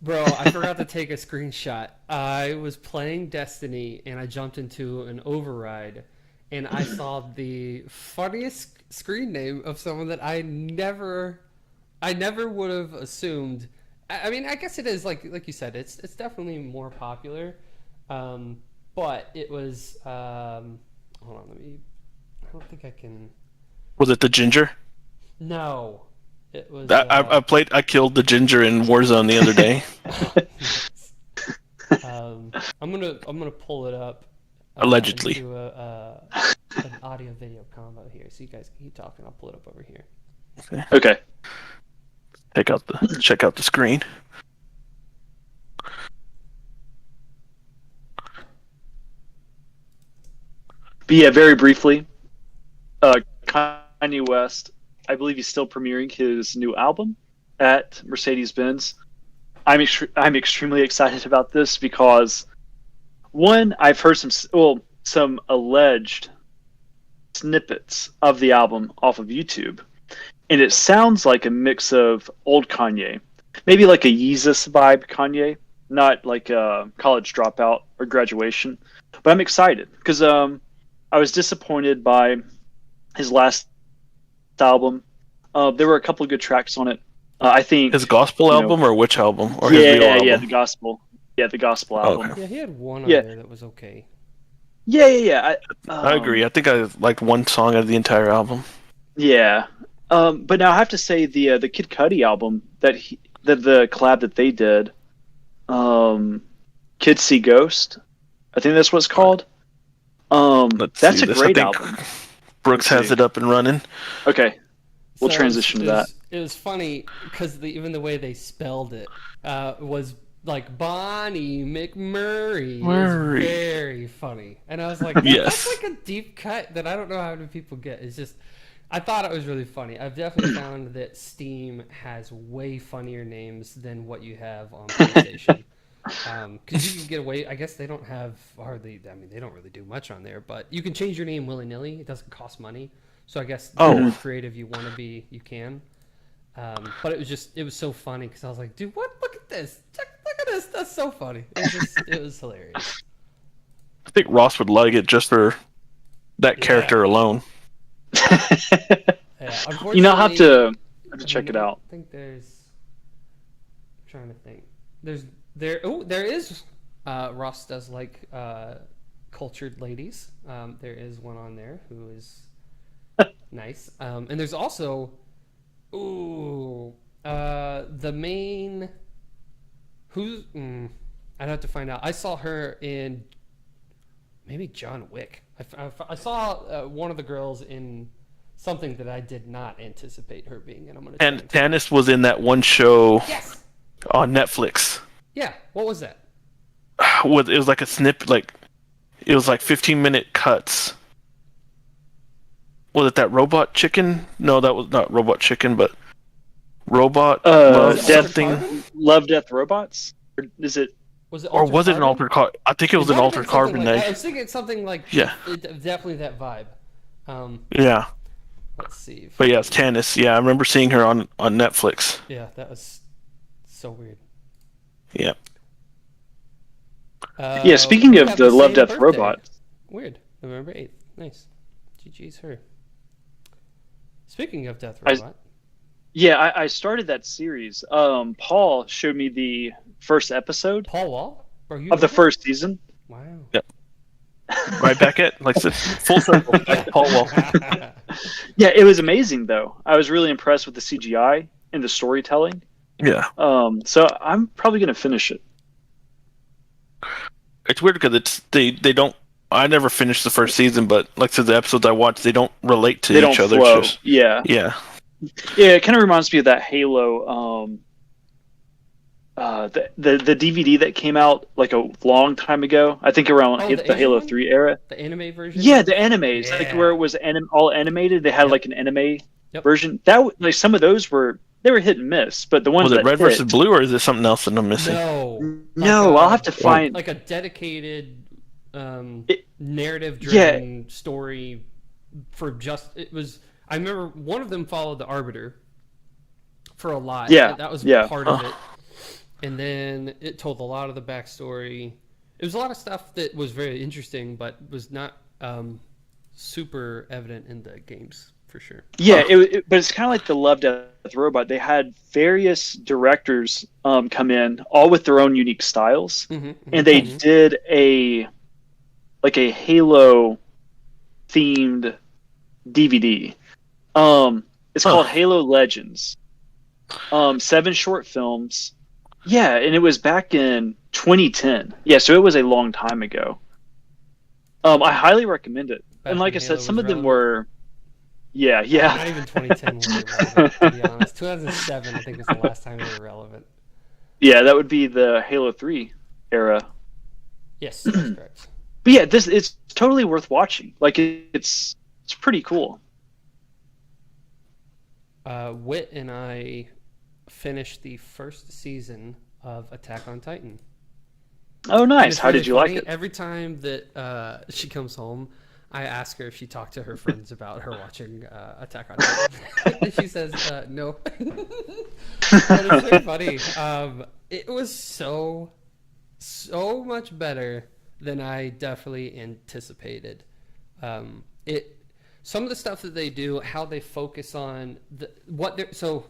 [SPEAKER 2] Bro, I forgot to take a screenshot. I was playing Destiny and I jumped into an override and I saw the funniest screen name of someone that I never would have assumed. I mean, I guess it is like you said, it's definitely more popular. But it was hold on, I don't think I can.
[SPEAKER 1] Was it the Ginger?
[SPEAKER 2] No. It was
[SPEAKER 1] I killed the Ginger in Warzone the other day.
[SPEAKER 2] I'm gonna pull it up.
[SPEAKER 1] Allegedly.
[SPEAKER 2] Do an audio video combo here, so you guys can keep talking. I'll pull it up over here.
[SPEAKER 3] Okay.
[SPEAKER 1] Check out the screen.
[SPEAKER 3] But yeah, very briefly, Kanye West, I believe he's still premiering his new album at Mercedes-Benz. I'm extremely excited about this because, one, I've heard some alleged snippets of the album off of YouTube, and it sounds like a mix of old Kanye. maybe like a Yeezus vibe Kanye, not like a college dropout or graduation. But I'm excited because I was disappointed by his last album. There were a couple of good tracks on it. I think
[SPEAKER 1] His gospel
[SPEAKER 3] you know,
[SPEAKER 1] album or which album or his real
[SPEAKER 3] yeah,
[SPEAKER 1] album?
[SPEAKER 3] the gospel
[SPEAKER 1] Oh,
[SPEAKER 3] album.
[SPEAKER 1] okay.
[SPEAKER 2] Yeah, he had one on
[SPEAKER 3] Yeah,
[SPEAKER 2] there that was okay.
[SPEAKER 3] yeah.
[SPEAKER 1] I agree. I think I liked one song of the entire album.
[SPEAKER 3] Yeah. But now I have to say the Kid Cudi album that the collab that they did, Kids See Ghost, I think that's what it's called.
[SPEAKER 1] Let's
[SPEAKER 3] That's
[SPEAKER 1] see
[SPEAKER 3] a
[SPEAKER 1] this.
[SPEAKER 3] great
[SPEAKER 1] I think
[SPEAKER 3] album.
[SPEAKER 1] Brooks
[SPEAKER 3] Let's
[SPEAKER 1] has
[SPEAKER 3] see.
[SPEAKER 1] it up and running.
[SPEAKER 3] Okay, we'll
[SPEAKER 2] So
[SPEAKER 3] transition to that.
[SPEAKER 2] It was funny because even the way they spelled it was like Bonnie McMurray. It was
[SPEAKER 1] Murray.
[SPEAKER 2] very funny, and I was like,
[SPEAKER 1] Yes.
[SPEAKER 2] that's like a deep cut that I don't know how many people get. It's just, I thought it was really funny. I've definitely found that Steam has way funnier names than what you have on PlayStation. Because you can get away. I guess they don't have hardly. I mean, they don't really do much on there, but you can change your name willy nilly. It doesn't cost money. So I guess the more creative you want to be, you can. But it was so funny because I was like, dude, what? Look at this! Look at this! That's so funny. It was hilarious.
[SPEAKER 1] I think Ross would like it just for that character alone.
[SPEAKER 2] Yeah,
[SPEAKER 3] You know, I have to
[SPEAKER 2] I
[SPEAKER 3] check
[SPEAKER 2] mean,
[SPEAKER 3] it
[SPEAKER 2] I
[SPEAKER 3] out.
[SPEAKER 2] think there's. I'm trying to think. There is. Ross does like cultured ladies. There is one on there who is nice. And there's also, the main. I'd have to find out. I saw her in maybe John Wick. I saw one of the girls in something that I did not anticipate her being in. I'm gonna.
[SPEAKER 1] And Tannis was in that one show
[SPEAKER 2] Yes.
[SPEAKER 1] on Netflix.
[SPEAKER 2] Yeah. What was that?
[SPEAKER 1] It was like a snip, like it was like 15-minute cuts. Was it that Robot Chicken? No, that was not Robot Chicken, but Robot Love
[SPEAKER 3] Death
[SPEAKER 1] something.
[SPEAKER 3] Love, Death, Robots? Or is it?
[SPEAKER 2] Was it?
[SPEAKER 1] Or was it an
[SPEAKER 2] Carbon?
[SPEAKER 1] Altered Carbon? I think it was an
[SPEAKER 2] might have
[SPEAKER 1] Altered
[SPEAKER 2] been something
[SPEAKER 1] Carbon.
[SPEAKER 2] like that. I was thinking something like
[SPEAKER 1] Yeah.
[SPEAKER 2] definitely that vibe.
[SPEAKER 1] Yeah,
[SPEAKER 2] Let's see.
[SPEAKER 1] but yeah, it's Tannis. Yeah, I remember seeing her on Netflix.
[SPEAKER 2] Yeah, that was so weird.
[SPEAKER 1] Yeah.
[SPEAKER 3] Yeah, speaking
[SPEAKER 2] we
[SPEAKER 3] of
[SPEAKER 2] have
[SPEAKER 3] the Love,
[SPEAKER 2] same
[SPEAKER 3] Death,
[SPEAKER 2] birthday.
[SPEAKER 3] Robots.
[SPEAKER 2] Weird. November 8th. Nice. GG's her. Speaking of Death
[SPEAKER 3] I-
[SPEAKER 2] Robot.
[SPEAKER 3] Yeah, I started that series. Paul showed me the first episode
[SPEAKER 2] Paul Wall? Bro, you
[SPEAKER 3] of the
[SPEAKER 2] know
[SPEAKER 3] first season.
[SPEAKER 2] that? Wow.
[SPEAKER 1] Yep. Right back at like full circle. Back to Paul Wall.
[SPEAKER 3] Yeah, it was amazing though. I was really impressed with the CGI and the storytelling.
[SPEAKER 1] Yeah.
[SPEAKER 3] So I'm probably gonna finish it.
[SPEAKER 1] It's weird because they don't. I never finished the first season, but like I said, the episodes I watched, they don't relate to
[SPEAKER 3] They
[SPEAKER 1] each
[SPEAKER 3] don't
[SPEAKER 1] other.
[SPEAKER 3] flow.
[SPEAKER 1] It's just,
[SPEAKER 3] Yeah,
[SPEAKER 1] yeah.
[SPEAKER 3] it kind of reminds me of that Halo. The DVD that came out like a long time ago. I think around
[SPEAKER 2] Oh, the
[SPEAKER 3] the Halo
[SPEAKER 2] Asian one?
[SPEAKER 3] 3 era.
[SPEAKER 2] The anime version?
[SPEAKER 3] Yeah, the animes, like
[SPEAKER 2] Yeah.
[SPEAKER 3] where it was all animated. They had
[SPEAKER 2] Yep.
[SPEAKER 3] like an anime
[SPEAKER 2] Yep.
[SPEAKER 3] version. Like some of those were hit and miss, but the ones
[SPEAKER 1] Was it
[SPEAKER 3] that
[SPEAKER 1] red
[SPEAKER 3] hit,
[SPEAKER 1] versus blue, or is it something else that I'm missing?
[SPEAKER 3] No,
[SPEAKER 2] Like,
[SPEAKER 3] I'll have to find.
[SPEAKER 2] like a dedicated
[SPEAKER 3] It-
[SPEAKER 2] narrative-driven story for just it was. I remember one of them followed the Arbiter for a lot.
[SPEAKER 3] Yeah,
[SPEAKER 2] that was
[SPEAKER 3] yeah.
[SPEAKER 2] part of it, and then it told a lot of the backstory. It was a lot of stuff that was very interesting, but was not super evident in the games for sure.
[SPEAKER 3] Yeah, but it's kind of like the Love, Death, Robot. They had various directors come in, all with their own unique styles, and they did a Halo themed DVD. It's called Halo Legends. 7 short films. Yeah, and it was back in 2010. Yeah, so it was a long time ago. I highly recommend it.
[SPEAKER 2] Back
[SPEAKER 3] And like
[SPEAKER 2] when
[SPEAKER 3] I said,
[SPEAKER 2] Halo
[SPEAKER 3] some
[SPEAKER 2] was
[SPEAKER 3] of them
[SPEAKER 2] relevant.
[SPEAKER 3] were. Yeah, yeah.
[SPEAKER 2] Not even 2010 was relevant, to be honest. 2007, I think, was the last time they were relevant.
[SPEAKER 3] Yeah, that would be the Halo 3 era.
[SPEAKER 2] Yes, that's correct.
[SPEAKER 3] But yeah, it's totally worth watching. Like it's pretty cool.
[SPEAKER 2] Wit and I finished the first season of Attack on Titan.
[SPEAKER 3] Oh,
[SPEAKER 2] And
[SPEAKER 3] nice.
[SPEAKER 2] it's
[SPEAKER 3] How
[SPEAKER 2] really
[SPEAKER 3] did you like
[SPEAKER 2] funny.
[SPEAKER 3] it?
[SPEAKER 2] Every time that she comes home, I asked her if she talked to her friends about her watching Attack on Titan, and she says no. But it's very funny. It was so much better than I definitely anticipated. Some of the stuff that they do, how they focus on so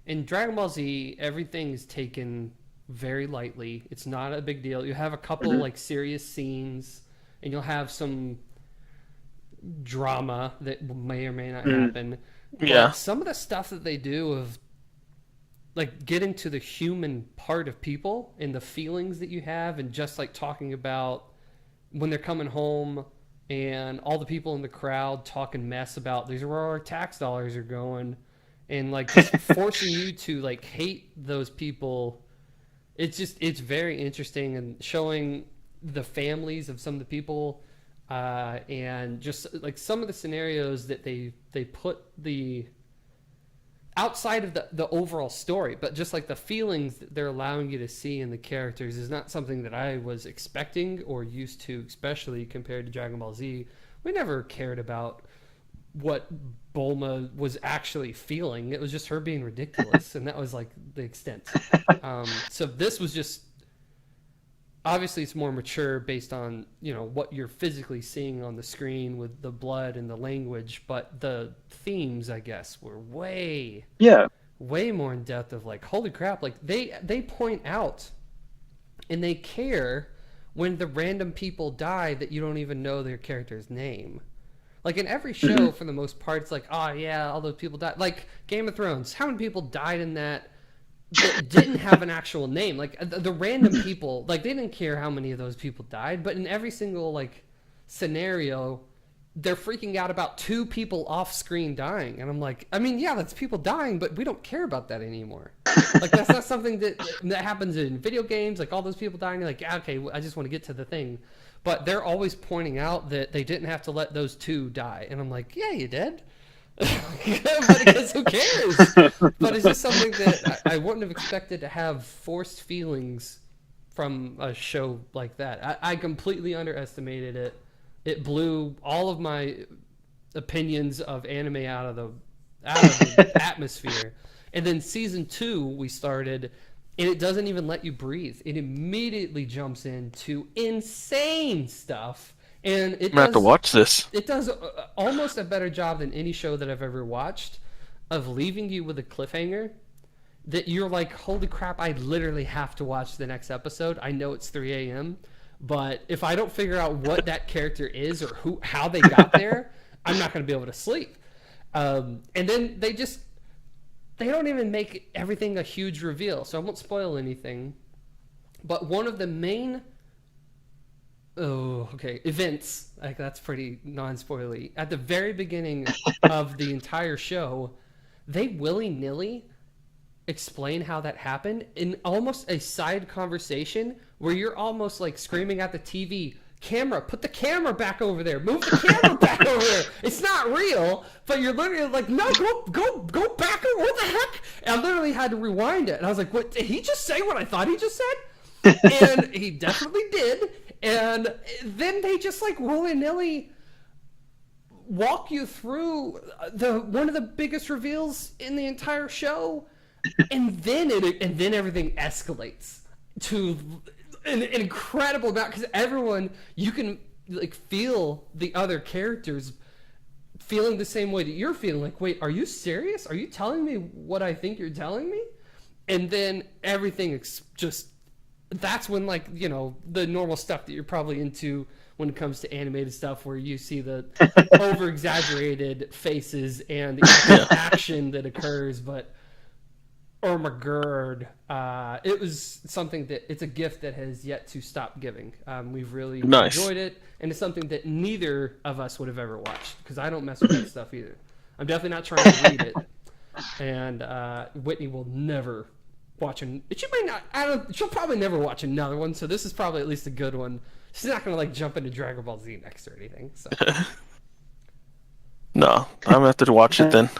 [SPEAKER 2] in Dragon Ball Z, everything's taken very lightly. It's not a big deal. You have a couple like serious scenes, and you'll have some drama that may or may not happen.
[SPEAKER 1] Yeah.
[SPEAKER 2] But some of the stuff that they do of like getting to the human part of people and the feelings that you have, and just like talking about when they're coming home and all the people in the crowd talking mess about these are where our tax dollars are going, and like just forcing you to like hate those people. It's very interesting, and showing the families of some of the people, and just like some of the scenarios that they put the outside of the overall story, but just like the feelings that they're allowing you to see in the characters is not something that I was expecting or used to, especially compared to Dragon Ball Z. We never cared about what Bulma was actually feeling. It was just her being ridiculous, and that was like the extent. So this was just, obviously it's more mature based on, what you're physically seeing on the screen with the blood and the language, but the themes, I guess, were way more in depth of like, holy crap, like they point out and they care when the random people die that you don't even know their character's name. Like in every show, for the most part, it's like, oh yeah, all those people died. Like Game of Thrones, how many people died in that didn't have an actual name? Like the random people, like they didn't care how many of those people died, but in every single like scenario, they're freaking out about 2 people off screen dying. And I'm like, I mean, yeah, that's people dying, but we don't care about that anymore. Like that's not something that happens in video games. Like all those people dying, you're like, yeah, okay, I just want to get to the thing. But they're always pointing out that they didn't have to let those 2 die. And I'm like, yeah, you did. But I guess who cares? But it's just something that I wouldn't have expected to have forced feelings from a show like that. I completely underestimated it. It blew all of my opinions of anime out of the atmosphere. And then season 2 we started, and it doesn't even let you breathe. It immediately jumps into insane stuff. And
[SPEAKER 1] I'm gonna have to watch this.
[SPEAKER 2] It does almost a better job than any show that I've ever watched of leaving you with a cliffhanger that you're like, holy crap, I literally have to watch the next episode. I know it's 3 a.m., but if I don't figure out what that character is or how they got there, I'm not going to be able to sleep. And then they don't even make everything a huge reveal, so I won't spoil anything. But one of the main events, like that's pretty non-spoilery, at the very beginning of the entire show, they willy-nilly explain how that happened in almost a side conversation where you're almost like screaming at the TV, camera, put the camera back over there, move the camera back over there. It's not real, but you're literally like, no, go back. What the heck? And I literally had to rewind it, and I was like, what, did he just say what I thought he just said? And he definitely did. And then they just like willy-nilly walk you through one of the biggest reveals in the entire show, and then everything escalates to an incredible amount, because everyone, you can like feel the other characters feeling the same way that you're feeling. Like, wait, are you serious? Are you telling me what I think you're telling me? And then everything just, that's when, like, the normal stuff that you're probably into when it comes to animated stuff, where you see the over exaggerated faces and the action that occurs. But oh my god, it was something that, it's a gift that has yet to stop giving. We've really enjoyed it, and it's something that neither of us would have ever watched, because I don't mess with that stuff either. I'm definitely not trying to read it, and Whitney will never watch she'll probably never watch another one, so this is probably at least a good one. She's not gonna like jump into Dragon Ball Z next or anything, so.
[SPEAKER 1] No, I'm gonna have to watch it then.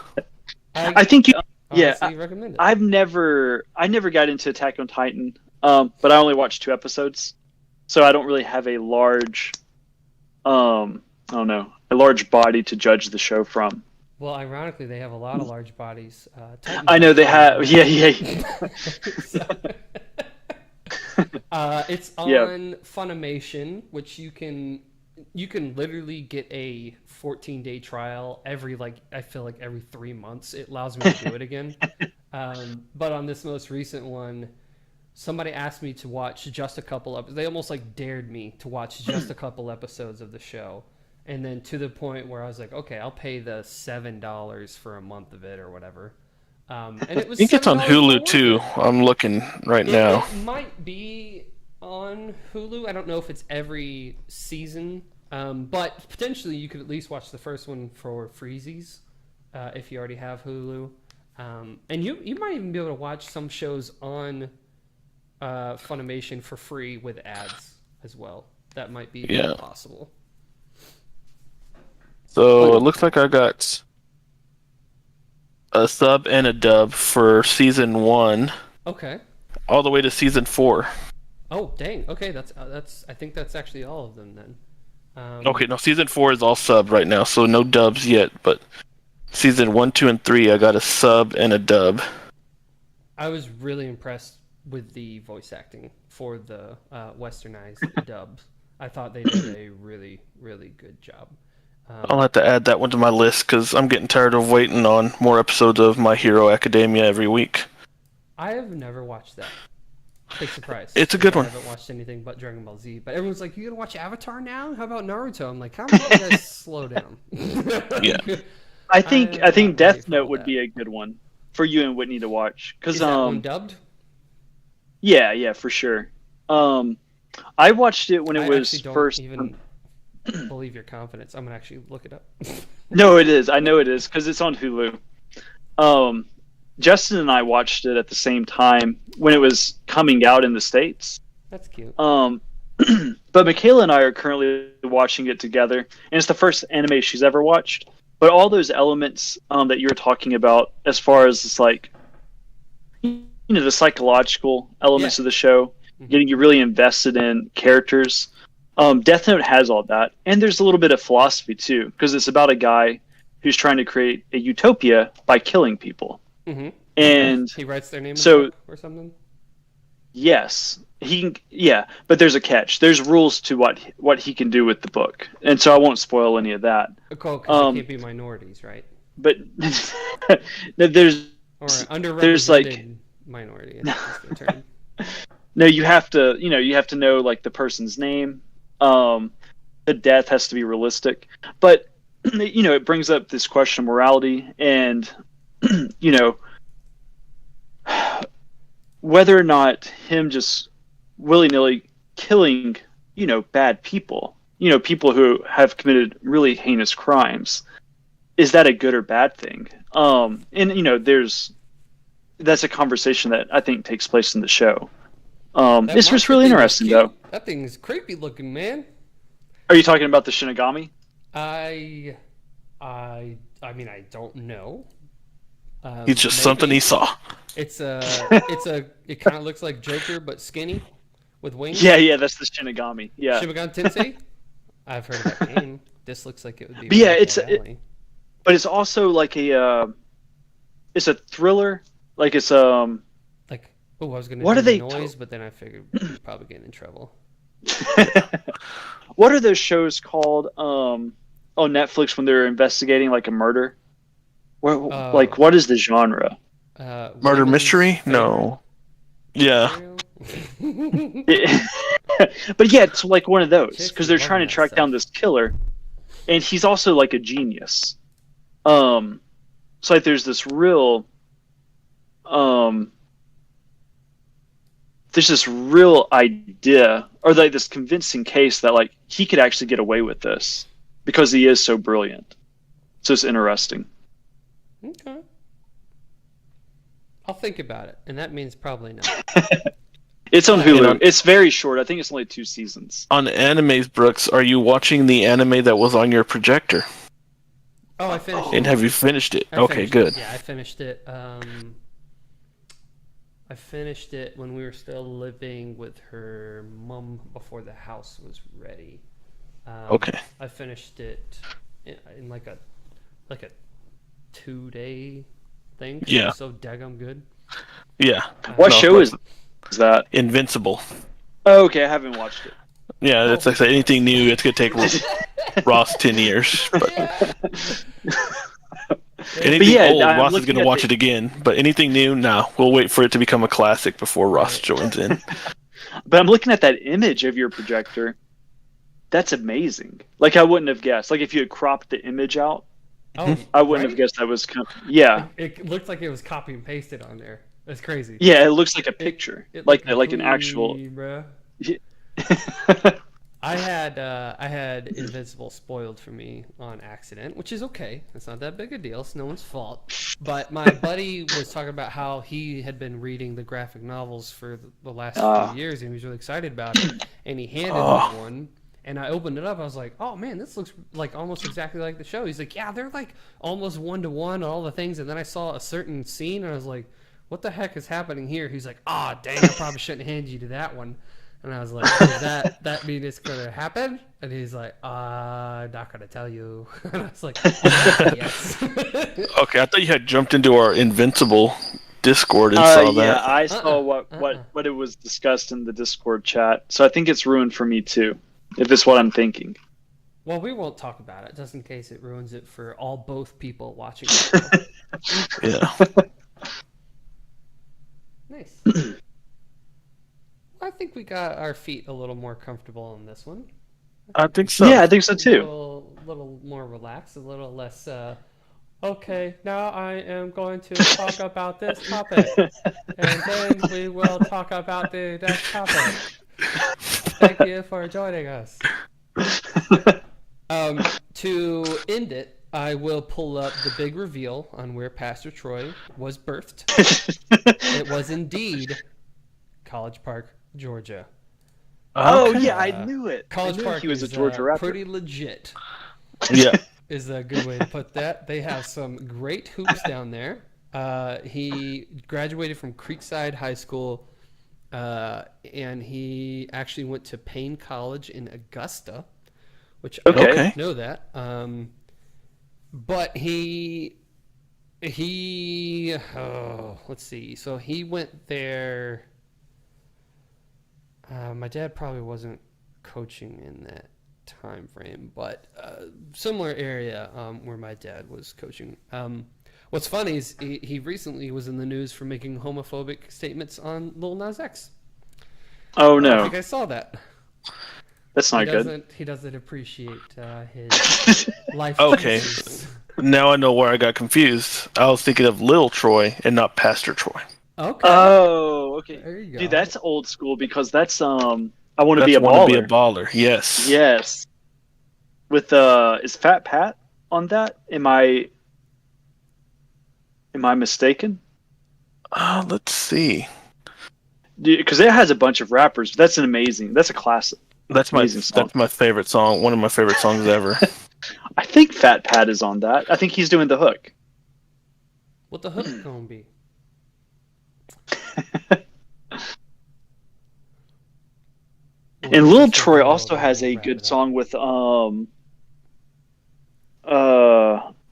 [SPEAKER 3] I think
[SPEAKER 2] you recommend it.
[SPEAKER 3] I never got into Attack on Titan, but I only watched 2 episodes, so I don't really have a large I don't know, a large body to judge the show from.
[SPEAKER 2] Well, ironically, they have a lot of large bodies.
[SPEAKER 3] I know they
[SPEAKER 2] Titanfall
[SPEAKER 3] have.
[SPEAKER 2] as
[SPEAKER 3] Yeah, yeah,
[SPEAKER 2] well. So- it's
[SPEAKER 3] yeah.
[SPEAKER 2] on Funimation, which you can literally get a 14-day trial every I feel like every 3 months. It allows me to do it again. But on this most recent one, somebody asked me to watch just a couple of. They almost like dared me to watch just a couple episodes of the show, and then to the point where I was like, okay, I'll pay the $7 for a month of it or whatever. And it
[SPEAKER 1] I
[SPEAKER 2] was
[SPEAKER 1] think it's on
[SPEAKER 2] $7 well
[SPEAKER 1] Hulu
[SPEAKER 2] worth
[SPEAKER 1] too.
[SPEAKER 2] it.
[SPEAKER 1] I'm looking right now.
[SPEAKER 2] It might be on Hulu. I don't know if it's every season, but potentially you could at least watch the first one for freezies if you already have Hulu. And you might even be able to watch some shows on Funimation for free with ads as well. That might be
[SPEAKER 1] Yeah.
[SPEAKER 2] possible.
[SPEAKER 1] So it looks like I got a sub and a dub for season 1,
[SPEAKER 2] Okay.
[SPEAKER 1] all the way to season 4.
[SPEAKER 2] Oh dang. Okay, that's I think that's actually all of them then.
[SPEAKER 1] Okay, no, season 4 is all sub right now, so no dubs yet. But season 1, 2, and 3, I got a sub and a dub.
[SPEAKER 2] I was really impressed with the voice acting for the westernized dubs. I thought they did a really, really good job.
[SPEAKER 1] I'll have to add that one to my list because I'm getting tired of waiting on more episodes of My Hero Academia every week.
[SPEAKER 2] I have never watched that. Big surprise.
[SPEAKER 1] It's a good one.
[SPEAKER 2] I haven't watched anything but Dragon Ball Z. But everyone's like, "You gonna watch Avatar now? How about Naruto?" I'm like, "How about you guys slow down?"
[SPEAKER 1] Yeah.
[SPEAKER 3] I think
[SPEAKER 2] I'm not ready
[SPEAKER 3] Death
[SPEAKER 2] for
[SPEAKER 3] Note
[SPEAKER 2] all
[SPEAKER 3] would
[SPEAKER 2] that.
[SPEAKER 3] be a good one for you and Whitney to watch. Cause
[SPEAKER 2] Is that one dubbed?
[SPEAKER 3] yeah, for sure. I watched it when it
[SPEAKER 2] I
[SPEAKER 3] was
[SPEAKER 2] actually don't
[SPEAKER 3] first.
[SPEAKER 2] even believe your confidence. I'm gonna actually look it up.
[SPEAKER 3] No, it is. I know it is because it's on Hulu. Justin and I watched it at the same time when it was coming out in the States.
[SPEAKER 2] That's cute.
[SPEAKER 3] But Michaela and I are currently watching it together, and it's the first anime she's ever watched. But all those elements that you were talking about, as far as it's like, the psychological elements
[SPEAKER 2] Yeah.
[SPEAKER 3] of the show, getting you really invested in characters. Death Note has all that, and there's a little bit of philosophy too, because it's about a guy who's trying to create a utopia by killing people.
[SPEAKER 2] Mm-hmm.
[SPEAKER 3] And
[SPEAKER 2] He writes their name in
[SPEAKER 3] so-
[SPEAKER 2] the book or something.
[SPEAKER 3] yes, but there's a catch. There's rules to what he can do with the book, and so I won't spoil any of that.
[SPEAKER 2] Cool, because they can't be minorities, right?
[SPEAKER 3] But there's
[SPEAKER 2] Or underrepresented
[SPEAKER 3] There's, like-
[SPEAKER 2] minority. I think is the term.
[SPEAKER 3] no, you have to know like the person's name. The death has to be realistic, but it brings up this question of morality and whether or not him just willy-nilly killing bad people, people who have committed really heinous crimes, is that a good or bad thing? And that's a conversation that I think takes place in the show.
[SPEAKER 2] That
[SPEAKER 3] It's just
[SPEAKER 2] monster
[SPEAKER 3] really
[SPEAKER 2] thing is
[SPEAKER 3] interesting,
[SPEAKER 2] cute.
[SPEAKER 3] though.
[SPEAKER 2] That thing's creepy looking, man.
[SPEAKER 3] Are you talking about the Shinigami?
[SPEAKER 2] I mean, I don't know.
[SPEAKER 1] It's just
[SPEAKER 2] Maybe.
[SPEAKER 1] something he saw.
[SPEAKER 2] It kind of looks like Joker but skinny with wings.
[SPEAKER 3] Yeah, that's the Shinigami. Yeah,
[SPEAKER 2] Shibagan Tensei. I've heard of that game. This looks like it would be.
[SPEAKER 3] But yeah,
[SPEAKER 2] right up
[SPEAKER 3] it's-
[SPEAKER 2] my alley.
[SPEAKER 3] but it's also like it's a thriller. Like it's
[SPEAKER 2] Like, oh, I was gonna
[SPEAKER 3] What
[SPEAKER 2] do
[SPEAKER 3] are
[SPEAKER 2] the
[SPEAKER 3] they
[SPEAKER 2] noise, but then I figured we'd probably get in trouble.
[SPEAKER 3] what are those shows called on Netflix when they're investigating like a murder? Like what is the genre?
[SPEAKER 1] Murder
[SPEAKER 2] Women's
[SPEAKER 1] mystery?
[SPEAKER 2] favorite
[SPEAKER 1] No. Yeah.
[SPEAKER 2] material?
[SPEAKER 3] But yeah, it's like one of those
[SPEAKER 2] Chicks
[SPEAKER 3] because they're
[SPEAKER 2] love
[SPEAKER 3] trying to
[SPEAKER 2] that
[SPEAKER 3] track
[SPEAKER 2] stuff.
[SPEAKER 3] down this killer, and he's also like a genius. So like there's this real idea or like this convincing case that like he could actually get away with this because he is so brilliant. So it's interesting.
[SPEAKER 2] Okay. I'll think about it, and that means probably not.
[SPEAKER 3] It's on
[SPEAKER 1] You
[SPEAKER 3] Hulu.
[SPEAKER 1] know-
[SPEAKER 3] It's very short. I think it's only 2 seasons.
[SPEAKER 1] On animes, Brooks, are you watching the anime that was on your projector?
[SPEAKER 2] Oh, I finished
[SPEAKER 1] And
[SPEAKER 2] it.
[SPEAKER 1] have you finished it?
[SPEAKER 2] I
[SPEAKER 1] Okay,
[SPEAKER 2] finished
[SPEAKER 1] good.
[SPEAKER 2] it. Yeah, I finished it. I finished it when we were still living with her mom before the house was ready.
[SPEAKER 1] Okay.
[SPEAKER 2] I finished it in like a 2-day thing. 'Cause it
[SPEAKER 1] Yeah.
[SPEAKER 2] was so daggum good.
[SPEAKER 1] Yeah.
[SPEAKER 3] What
[SPEAKER 1] No,
[SPEAKER 3] show is that?
[SPEAKER 1] Invincible.
[SPEAKER 3] Oh, okay, I haven't watched
[SPEAKER 1] Yeah, that's like I say, anything new. It's gonna take
[SPEAKER 3] it.
[SPEAKER 1] Ross 10 years. But
[SPEAKER 2] Yeah.
[SPEAKER 1] anything
[SPEAKER 3] yeah,
[SPEAKER 1] old,
[SPEAKER 3] I'm
[SPEAKER 1] Ross is
[SPEAKER 3] looking
[SPEAKER 1] gonna
[SPEAKER 3] at
[SPEAKER 1] watch
[SPEAKER 3] the-
[SPEAKER 1] it again. But anything new, no. We'll wait for it to become a classic before Ross
[SPEAKER 2] Right.
[SPEAKER 1] joins in.
[SPEAKER 3] But I'm looking at that image of your projector. That's amazing. Like I wouldn't have guessed. Like if you had cropped the image out,
[SPEAKER 2] Oh,
[SPEAKER 3] I wouldn't have
[SPEAKER 2] right?
[SPEAKER 3] guessed that was. Yeah,
[SPEAKER 2] It looked like it was copy and pasted on there. That's crazy.
[SPEAKER 3] yeah. It looks like a picture,
[SPEAKER 2] It
[SPEAKER 3] like
[SPEAKER 2] looked
[SPEAKER 3] like an actual.
[SPEAKER 2] clean, bruh. I had Invincible spoiled for me on accident, which is okay. It's not that big a deal. It's no one's fault. But my buddy was talking about how he had been reading the graphic novels for the last few years, and he was really excited about it. And he handed me one, and I opened it up. I was like, "Oh man, this looks like almost exactly like the show." He's like, "Yeah, they're like almost 1-to-1 all the things." And then I saw a certain scene, and I was like, "What the heck is happening here?" He's like, "Ah, dang, I probably shouldn't hand you to that one." And I was like, does that mean it's going to happen? And he's like, not going to tell you. And I was like, yes.
[SPEAKER 1] Okay, I thought you had jumped into our Invincible Discord and saw
[SPEAKER 3] Yeah,
[SPEAKER 1] that.
[SPEAKER 3] I saw what it was discussed in the Discord chat. So I think it's ruined for me too, if it's what I'm thinking.
[SPEAKER 2] Well, we won't talk about it, just in case it ruins it for both people watching.
[SPEAKER 1] Yeah.
[SPEAKER 2] Nice. I think we got our feet a little more comfortable on this one.
[SPEAKER 1] I think so.
[SPEAKER 3] Yeah, I think so
[SPEAKER 2] A
[SPEAKER 3] too.
[SPEAKER 2] little more relaxed, a little less. Okay, now I am going to talk about this topic, and then we will talk about the next topic. Thank you for joining us. To end it, I will pull up the big reveal on where Pastor Troy was birthed. It was indeed College Park, Georgia.
[SPEAKER 3] Oh
[SPEAKER 1] Okay.
[SPEAKER 3] yeah, I knew it.
[SPEAKER 2] College
[SPEAKER 3] I knew
[SPEAKER 2] Park
[SPEAKER 3] he was a
[SPEAKER 2] is
[SPEAKER 3] Georgia rapper.
[SPEAKER 2] pretty legit.
[SPEAKER 1] Yeah.
[SPEAKER 2] Is a good way to put that. They have some great hoops down there. He graduated from Creekside High School, and he actually went to Payne College in Augusta, which I
[SPEAKER 3] Okay.
[SPEAKER 2] didn't know that. But let's see. So he went there. My dad probably wasn't coaching in that time frame, but similar area where my dad was coaching. What's funny is he recently was in the news for making homophobic statements on Lil Nas X.
[SPEAKER 3] Oh
[SPEAKER 2] I
[SPEAKER 3] no,
[SPEAKER 2] think I saw that.
[SPEAKER 3] that's not good.
[SPEAKER 2] He doesn't appreciate his life
[SPEAKER 1] Okay.
[SPEAKER 2] choices.
[SPEAKER 1] Now I know where I got confused. I was thinking of Lil Troy and not Pastor Troy.
[SPEAKER 2] Okay.
[SPEAKER 3] Oh, okay.
[SPEAKER 2] There you go.
[SPEAKER 3] Dude, that's old school because that's I want to
[SPEAKER 1] That's
[SPEAKER 3] be a
[SPEAKER 1] Wanna Be a
[SPEAKER 3] baller.
[SPEAKER 1] Baller. Yes.
[SPEAKER 3] Yes. With is Fat Pat on that? Am I mistaken?
[SPEAKER 1] Let's see.
[SPEAKER 3] Because it has a bunch of rappers. That's a classic.
[SPEAKER 1] That's
[SPEAKER 3] Amazing song.
[SPEAKER 1] my favorite song. One of my favorite songs ever.
[SPEAKER 3] I think Fat Pat is on that. I think he's doing the hook.
[SPEAKER 2] What the hook gonna be?
[SPEAKER 3] And Lil Troy also has a good song with oh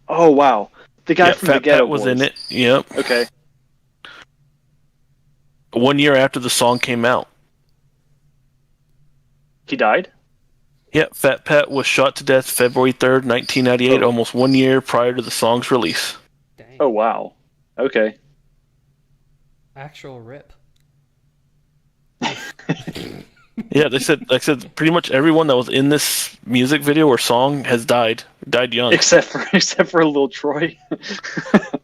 [SPEAKER 3] wow, the guy
[SPEAKER 1] Yeah,
[SPEAKER 3] from the
[SPEAKER 1] Fat
[SPEAKER 3] Ghetto
[SPEAKER 1] Pat was
[SPEAKER 3] Boys.
[SPEAKER 1] in it. Yep.
[SPEAKER 3] Okay,
[SPEAKER 1] 1 year after the song came out.
[SPEAKER 3] he died.
[SPEAKER 1] Yep, Fat Pat was shot to death February 3rd, 1998,
[SPEAKER 3] Oh.
[SPEAKER 1] almost 1 year prior to the song's release.
[SPEAKER 2] Dang.
[SPEAKER 3] Oh wow. Okay.
[SPEAKER 2] Actual rip.
[SPEAKER 1] Yeah, they said, like I said, pretty much everyone that was in this music video or song has died. Died young.
[SPEAKER 3] except for Lil Troy.
[SPEAKER 2] Yikes.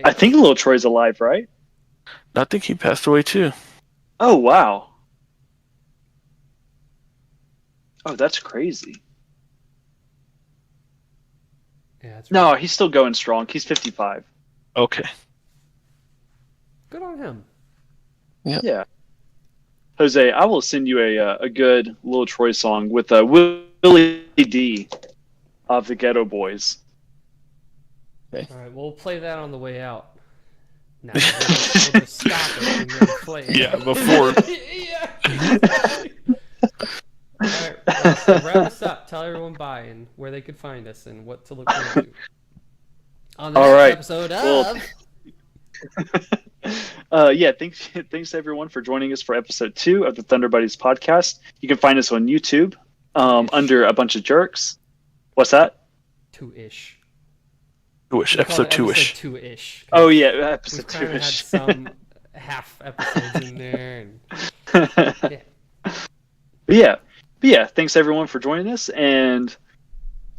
[SPEAKER 3] I think Lil Troy's alive, right?
[SPEAKER 1] I think he passed away too.
[SPEAKER 3] Oh wow. Oh, that's crazy.
[SPEAKER 2] Yeah, that's
[SPEAKER 3] No, he's still going strong. He's 55.
[SPEAKER 1] Okay.
[SPEAKER 2] good on him.
[SPEAKER 3] Yeah. Jose, I will send you a good Lil Troy song with Willie D of the Ghetto Boys.
[SPEAKER 2] All right, we'll play that on the way out. No, we'll just stop it and then play it.
[SPEAKER 1] Yeah, before.
[SPEAKER 2] Yeah. All right. So wrap us up. Tell everyone bye and where they could find us and what to look forward to on the
[SPEAKER 3] All
[SPEAKER 2] next
[SPEAKER 3] right.
[SPEAKER 2] episode
[SPEAKER 3] Well,
[SPEAKER 2] of.
[SPEAKER 3] yeah, thanks everyone for joining us for episode 2 of the Thunder Buddies podcast. You can find us on YouTube under A Bunch of Jerks. What's that?
[SPEAKER 2] 2-ish.
[SPEAKER 1] Two-ish, episode 2-ish.
[SPEAKER 2] 2-ish.
[SPEAKER 3] Oh yeah, episode
[SPEAKER 2] We've kind of had
[SPEAKER 3] 2-ish.
[SPEAKER 2] some half episodes in there. And, yeah.
[SPEAKER 3] But yeah, thanks everyone for joining us, and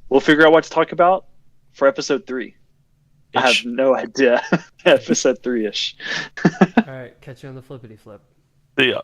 [SPEAKER 3] we'll figure out what to talk about for episode 3. I have no idea. Episode 3-ish.
[SPEAKER 2] All right, catch you on the flippity flip.
[SPEAKER 1] See ya.